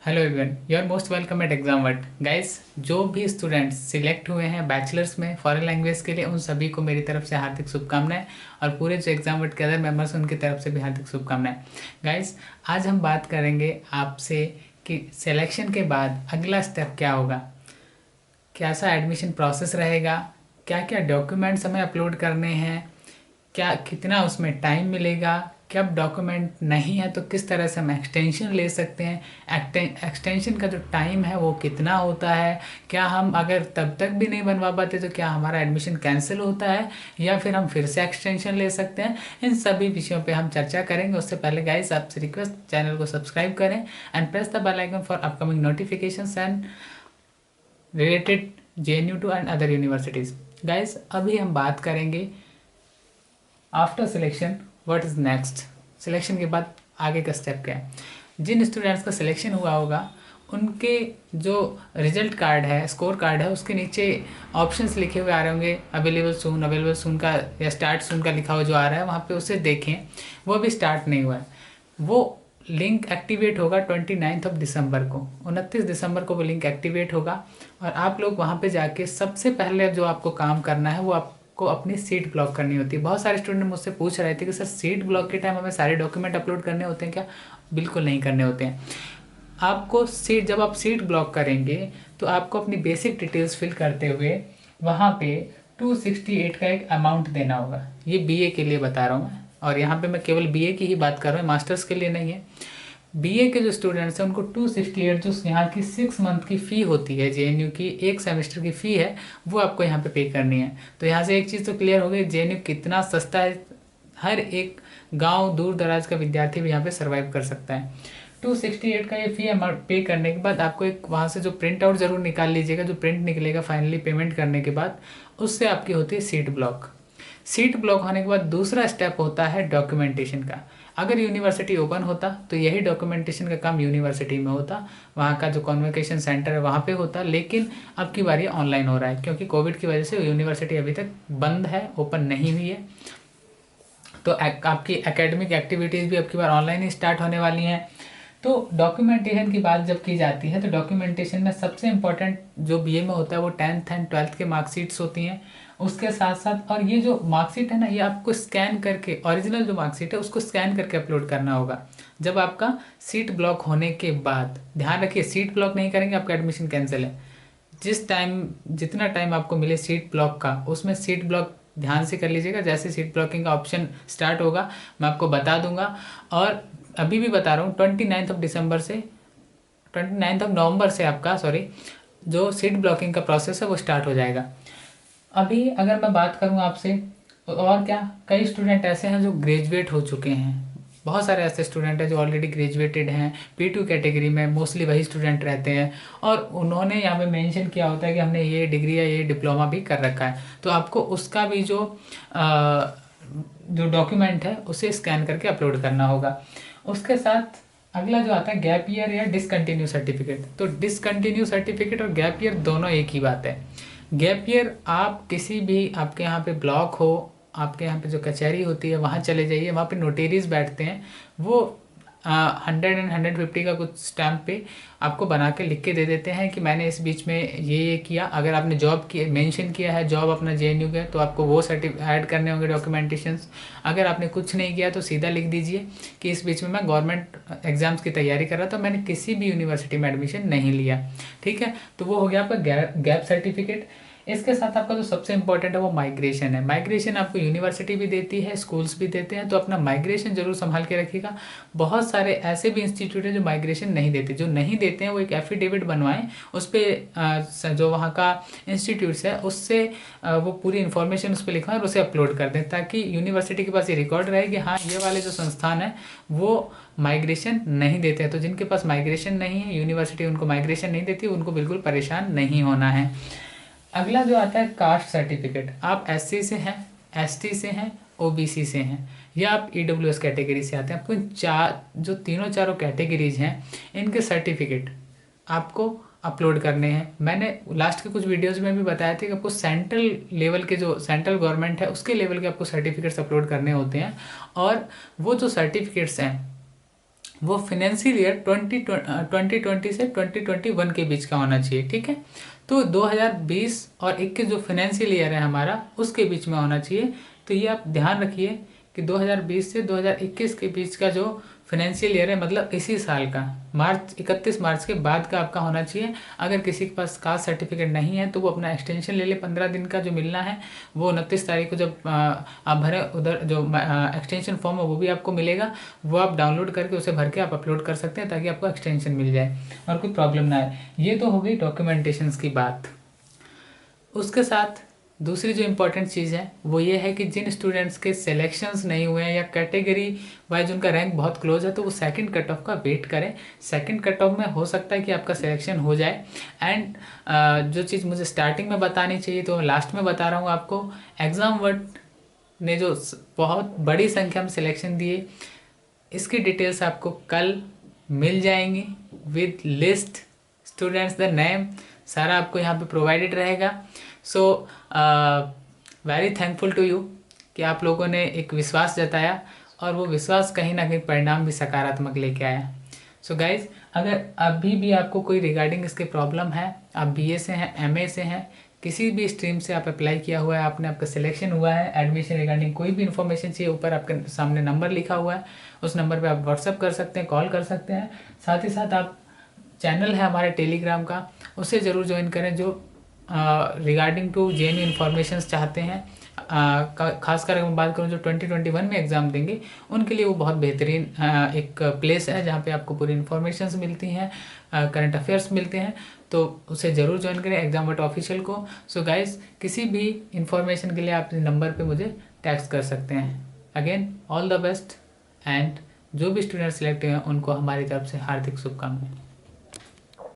Hello everyone, you are most welcome at exam word. Guys, जो भी students select हुए हैं बैचलर्स में फॉरेन लैंग्वेज के लिए, उन सभी को मेरी तरफ से हार्दिक शुभकामनाएं। और पूरे जो एग्जाम वर्ड के अदर मेंबर्स हैं उनकी तरफ से भी हार्दिक शुभकामनाएं। गाइस, आज हम बात करेंगे आपसे कि सिलेक्शन के बाद अगला स्टेप क्या होगा, कैसा एडमिशन प्रोसेस रहेगा, क्या क्या डॉक्यूमेंट्स हमें अपलोड करने हैं, क्या कितना उसमें टाइम मिलेगा, कब डॉक्यूमेंट नहीं है तो किस तरह से हम एक्सटेंशन ले सकते हैं, एक्सटेंशन का जो टाइम है वो कितना होता है, क्या हम अगर तब तक भी नहीं बनवा पाते तो क्या हमारा एडमिशन कैंसिल होता है या फिर हम फिर से एक्सटेंशन ले सकते हैं। इन सभी विषयों पे हम चर्चा करेंगे। उससे पहले गाइस आपसे रिक्वेस्ट, चैनल को सब्सक्राइब करें and press the bell icon for upcoming notifications and related JNU to and other universities. Guys, अभी हम बात करेंगे after selection what is next. Selection के बाद आगे का स्टेप क्या है। जिन स्टूडेंट्स का सिलेक्शन हुआ होगा उनके जो रिजल्ट कार्ड है, स्कोर कार्ड है, उसके नीचे ऑप्शंस लिखे हुए आ रहे होंगे, अवेलेबल सून का या स्टार्ट सून का लिखा हुआ जो आ रहा है वहाँ पे उसे देखें। वो भी स्टार्ट नहीं हुआ है। वो लिंक एक्टिवेट होगा 29 दिसंबर को, 29 दिसंबर को वो लिंक एक्टिवेट होगा। और आप लोग वहाँ पे जाके सबसे पहले जो आपको काम करना है वो आपको अपनी सीट ब्लॉक करनी होती है। बहुत सारे स्टूडेंट मुझसे पूछ रहे थे कि सर सीट ब्लॉक के टाइम हमें सारे डॉक्यूमेंट अपलोड करने होते हैं क्या। बिल्कुल नहीं करने होते हैं। आपको सीट, जब आप सीट ब्लॉक करेंगे तो आपको अपनी बेसिक डिटेल्स फिल करते हुए वहाँ पे 268 का एक अमाउंट देना होगा। ये BA के लिए बता रहा हूँ मैं, और यहाँ पे मैं केवल BA की ही बात कर रहा हूँ, मास्टर्स के लिए नहीं है। BA के जो स्टूडेंट्स हैं उनको 268 जो यहाँ की 6 मंथ की फ़ी होती है, JNU की एक सेमेस्टर की फ़ी है, वो आपको यहाँ पे करनी है। तो यहाँ से एक चीज़ तो क्लियर हो गई, JNU कितना सस्ता है। हर एक गांव दूर दराज का विद्यार्थी भी यहाँ पे सर्वाइव कर सकता है। 268 का ये फ़ी अमाउंट पे करने के बाद आपको एक वहाँ से जो प्रिंट आउट ज़रूर निकाल लीजिएगा, जो प्रिंट निकलेगा फाइनली पेमेंट करने के बाद, उससे आपकी होती है सीट ब्लॉक। सीट ब्लॉक होने के बाद दूसरा स्टेप होता है डॉक्यूमेंटेशन का। अगर यूनिवर्सिटी ओपन होता तो यही डॉक्यूमेंटेशन का काम यूनिवर्सिटी में होता, वहाँ का जो कॉन्वोकेशन सेंटर है वहाँ पे होता। लेकिन अब की बार ये ऑनलाइन हो रहा है क्योंकि कोविड की वजह से यूनिवर्सिटी अभी तक बंद है, ओपन नहीं हुई है। तो आपकी एकेडमिक एक्टिविटीज़ भी अब की बार ऑनलाइन ही स्टार्ट होने वाली हैं। तो डॉक्यूमेंटेशन की बात जब की जाती है तो डॉक्यूमेंटेशन में सबसे इम्पोर्टेंट जो BA में होता है वो 10th एंड 12th के मार्कशीट्स होती हैं। उसके साथ साथ, और ये जो मार्कशीट है ना, ये आपको स्कैन करके, ओरिजिनल जो मार्कशीट है उसको स्कैन करके अपलोड करना होगा। जब आपका सीट ब्लॉक होने के बाद, ध्यान रखिए सीट ब्लॉक नहीं करेंगे आपका एडमिशन कैंसिल है। जितना टाइम आपको मिले सीट ब्लॉक का, उसमें सीट ब्लॉक ध्यान से कर लीजिएगा। जैसे सीट ब्लॉकिंग का ऑप्शन स्टार्ट होगा मैं आपको बता दूंगा। और अभी भी बता रहा हूँ 29 नवंबर से आपका जो सीट ब्लॉकिंग का प्रोसेस है वो स्टार्ट हो जाएगा। अभी अगर मैं बात करूँ आपसे, और क्या, कई स्टूडेंट ऐसे हैं जो ग्रेजुएट हो चुके हैं। बहुत सारे ऐसे स्टूडेंट हैं जो ऑलरेडी ग्रेजुएटेड हैं, P2 कैटेगरी में मोस्टली वही स्टूडेंट रहते हैं। और उन्होंने यहाँ पे मेंशन किया होता है कि हमने ये डिग्री या ये डिप्लोमा भी कर रखा है। तो आपको उसका भी जो डॉक्यूमेंट है उसे स्कैन करके अपलोड करना होगा। उसके साथ अगला जो आता है गैप ईयर या डिसकंटिन्यू सर्टिफिकेट। तो डिसकंटिन्यू सर्टिफिकेट और गैप ईयर दोनों एक ही बात है। गैप ईयर आप किसी भी, आपके यहाँ पे ब्लॉक हो, आपके यहाँ पे जो कचहरी होती है वहाँ चले जाइए, वहाँ पे नोटेरीज बैठते हैं, वो 100 एंड 150 का कुछ स्टैम्प पे आपको बना के लिख के दे देते हैं कि मैंने इस बीच में ये किया। अगर आपने जॉब की मेंशन किया है, जॉब अपना JNU का, तो आपको वो ऐड करने होंगे डॉक्यूमेंटेशंस। अगर आपने कुछ नहीं किया तो सीधा लिख दीजिए कि इस बीच में मैं गवर्नमेंट एग्जाम्स की तैयारी कर रहा था, मैंने किसी भी यूनिवर्सिटी में एडमिशन नहीं लिया। ठीक है, तो वो हो गया आपका गैप सर्टिफिकेट। इसके साथ आपका जो सबसे इंपॉर्टेंट है वो माइग्रेशन है। माइग्रेशन आपको यूनिवर्सिटी भी देती है, स्कूल्स भी देते हैं, तो अपना माइग्रेशन जरूर संभाल के रखिएगा। बहुत सारे ऐसे भी इंस्टीट्यूट हैं जो माइग्रेशन नहीं देते। जो नहीं देते हैं वो एक एफिडेविट बनवाएं, उस पर जो वहाँ का इंस्टीट्यूट्स है उससे वो पूरी इन्फॉर्मेशन उस पर लिखवाएं और उसे अपलोड कर दें, ताकि यूनिवर्सिटी के पास ये रिकॉर्ड रहे कि हाँ ये वाले जो संस्थान है वो माइग्रेशन नहीं देते हैं। तो जिनके पास माइग्रेशन नहीं है, यूनिवर्सिटी उनको माइग्रेशन नहीं देती, उनको बिल्कुल परेशान नहीं होना है। अगला जो आता है कास्ट सर्टिफिकेट। आप SC से हैं, ST से हैं, OBC से हैं, या आप EWS कैटेगरी से आते हैं, आपको जो चारों कैटेगरीज हैं इनके सर्टिफिकेट आपको अपलोड करने हैं। मैंने लास्ट के कुछ वीडियोस में भी बताया था कि आपको सेंट्रल लेवल के, जो सेंट्रल गवर्नमेंट है उसके लेवल के आपको सर्टिफिकेट्स अपलोड करने होते हैं। और वो जो सर्टिफिकेट्स हैं वो फाइनेंशियल ईयर 2020 से 2021 के बीच का होना चाहिए, ठीक है। तो 2020 और 21 जो फाइनेंशियल ईयर है हमारा, उसके बीच में होना चाहिए। तो ये आप ध्यान रखिए कि 2020 से 2021 के बीच का जो फाइनेंशियल ईयर है, मतलब इसी साल का 31 मार्च के बाद का आपका होना चाहिए। अगर किसी के पास कास्ट सर्टिफिकेट नहीं है तो वो अपना एक्सटेंशन ले ले, 15 दिन का जो मिलना है वो 29 तारीख को जब आप भरें, उधर जो एक्सटेंशन फॉर्म है वो भी आपको मिलेगा, वो आप डाउनलोड करके उसे भर के आप अपलोड कर सकते हैं ताकि आपको एक्सटेंशन मिल जाए और कोई प्रॉब्लम ना आए। ये तो हो गई डॉक्यूमेंटेशंस की बात। उसके साथ दूसरी जो इम्पोर्टेंट चीज़ है वो ये है कि जिन स्टूडेंट्स के सिलेक्शंस नहीं हुए हैं या कैटेगरी वाइज उनका रैंक बहुत क्लोज है, तो वो सेकंड कट ऑफ का वेट करें। सेकंड कट ऑफ में हो सकता है कि आपका सिलेक्शन हो जाए। एंड जो चीज़ मुझे स्टार्टिंग में बतानी चाहिए तो लास्ट में बता रहा हूँ आपको। एग्ज़ाम वर्ड ने जो बहुत बड़ी संख्या में सिलेक्शन दिए, इसकी डिटेल्स आपको कल मिल जाएंगी with list, students the name, सारा आपको यहाँ पे प्रोवाइडेड रहेगा। So very thankful to you कि आप लोगों ने एक विश्वास जताया और वो विश्वास कहीं ना कहीं परिणाम भी सकारात्मक लेके आया। सो गाइज, अगर अभी भी आपको कोई रिगार्डिंग इसके प्रॉब्लम है, आप बीए से हैं, एमए से हैं, किसी भी स्ट्रीम से आप अप्लाई किया हुआ है, आपने आपका सिलेक्शन हुआ है, एडमिशन रिगार्डिंग कोई भी इन्फॉर्मेशन चाहिए, ऊपर आपके सामने नंबर लिखा हुआ है, उस नंबर पे आप व्हाट्सअप कर सकते हैं, कॉल कर सकते हैं। साथ ही साथ आप चैनल है हमारे टेलीग्राम का, उसे ज़रूर ज्वाइन करें। जो रिगार्डिंग टू जेन्यू इन्फॉर्मेशन चाहते हैं, खासकर अगर मैं बात करूँ जो 2021 में एग्ज़ाम देंगे, उनके लिए वो बहुत बेहतरीन एक प्लेस है जहाँ पे आपको पूरी इन्फॉर्मेशन मिलती हैं, करंट अफेयर्स मिलते हैं। तो उसे ज़रूर ज्वाइन करें, एग्जाम बट ऑफिशियल को। सो गाइज, किसी भी इन्फॉर्मेशन के लिए आप इस नंबर पे मुझे टेक्स्ट कर सकते हैं। Again all the best, and जो भी स्टूडेंट सिलेक्ट हुए हैं उनको हमारी तरफ से हार्दिक शुभकामनाएं।